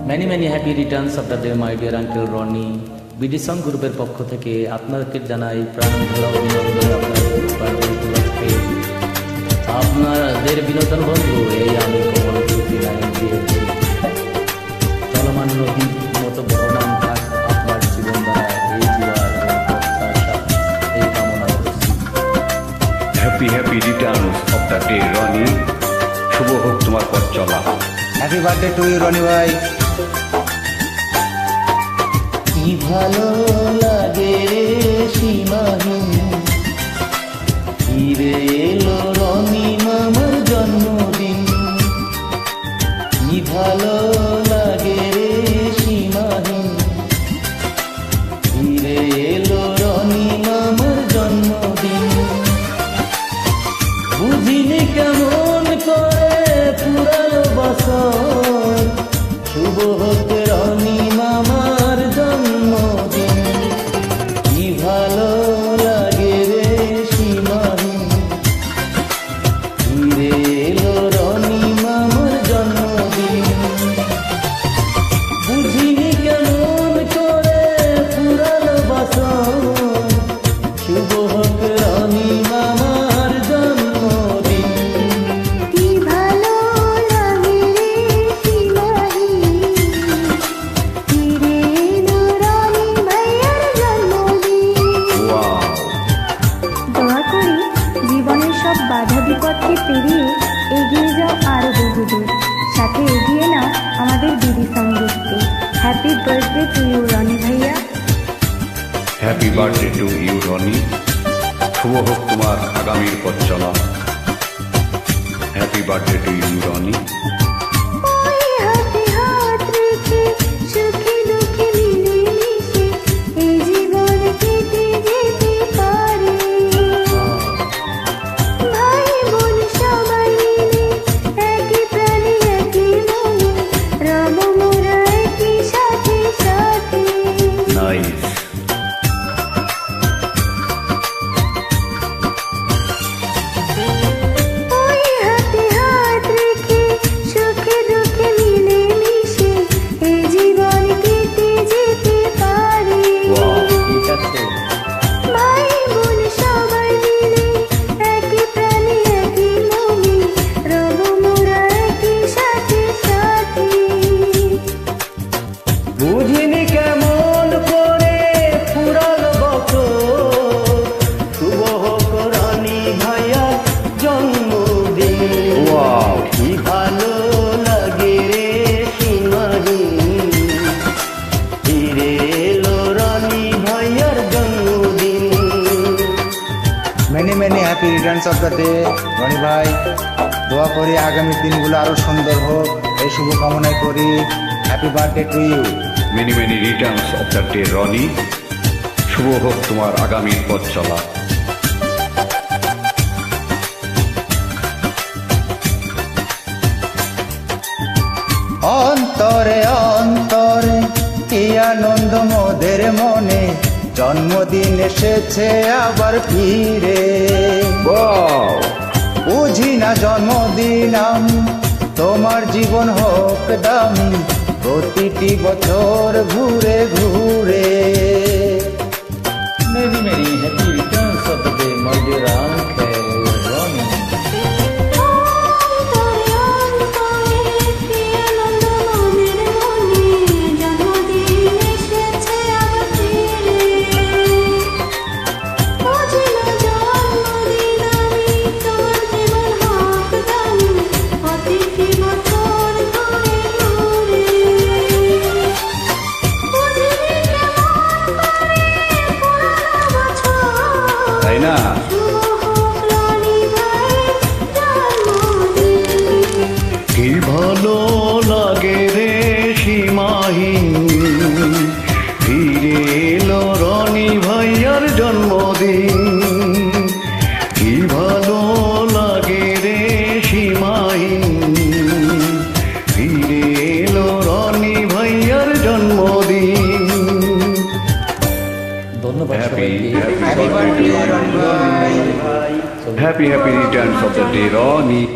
Many many happy returns of the day my dear uncle Rony. BD song গ্রুপের পক্ষ থেকে আপনাকে জানাই প্রাণ ভরা অভিনন্দন। আপনাদের বিনোদন বন্ধু এই আমি কমল প্রতি লাইন দিয়েছি। চলমান নদীর মতো বহমান থাক আপনার জীবন দ্বারা এই জীবন এই কামনা করছি। Happy happy returns of the day Roni, শুভ হোক তোমার পথ চলা। Happy birthday to you Roni ভাই। কি ভালো লাগে রে সীমাহীন, ফিরে এলো রনি মামার জন্মদিন। কি ভালো লাগে রে সীমাহীন, ফিরে এলো রনি মামার জন্মদিন। বুঝিনি কেমন করে পুরানো বছর, শুভ হোক রনি মামার জন্মদিন। কি ভালো লাগে রে সীমাহীন, ফিরে এলো রনি মামার জন্মদিন। বুঝিনি কেমন করে পুরানো বছর, শুভ হোক রনি মামার জন্মদিন। কি ভালো লাগে রে সীমাহীন, ফিরে এলো রনি ভাইয়ার জন্মদিন। দোয়া করি জীবনের সব বাধা বিপদকে পেরিয়ে এগিয়ে যাও আরো বহুদূর, সাথে এগিয়ে নাও আমাদের বিডি সং গ্রুপকে। Happy birthday to you Roni ভাইয়া। Happy birthday to you Roni, শুভ হোক তোমার আগামীর পথ চলা। Happy birthday to you Roni. ওই হাতে হাত রেখে সুখে দুঃখে মিলেমিশে এই জীবন কেটে যেতে পারে। ভাই বোন সবাই মিলে একই প্রাণে একই মনে, রব মোরা একই সাথে সাথে। নাইস। ওই হাতে হাত রেখে সুখে দুঃখে মিলেমিশে এই জীবন কেটে যেতে পারে। ঠিক আছে, ভাই বোন সবাই মিলে একই প্রাণে একই মনে, রব মোরা একই সাথে সাথে। বুঝিনি কেমন করে পুরানো বছর, শুভ হোক রনি ভাইয়া জন্মদিন। ওয়াও। কি ভালো লাগে রে সীমাহীন, ফিরে এলো রনি ভাইয়ার জন্মদিন। Many many happy returns of the day Rony ভাই। দোয়া করি আগামী দিনগুলো আরো সুন্দর হোক, এই শুভকামনাই করি। Happy birthday to you. Many many returns of the day Roni, শুভ হোক তোমার আগামীর পথ চলা। অন্তরে অন্তরে কি আনন্দ মোদের মনে, জন্মদিন এসেছে আবার ফিরে। বুঝি না জন্মদিন আমি তোমার জীবন হোক দামি, প্রতিটি বছর ঘুরে ঘুরে। Many many happy returns of the day my dear uncle Rony. অন্তরে অন্তরে কি আনন্দ মোদের মনে, জন্মদিন এসেছে আবার ফিরে। বুঝি না জন্মদিন আমি তোমার জীবন হোক দামি, প্রতিটি বছর ঘুরে ঘুরে। বুঝিনি কেমন করে পুরানো বছর, তাই না? কি ভালো লাগে রে সীমাহীন, ফিরে এলো রনি ভাইয়ার জন্মদিন। কি ভালো লাগে রে সীমাহীন, ফিরে এলো রনি ভাইয়ার জন্মদিন। ধন্যবাদ হ্যাপি সবাইকে। হ্যাপি হ্যাপি বার্থডে রনি ভাই। Happy happy returns of the day Roni.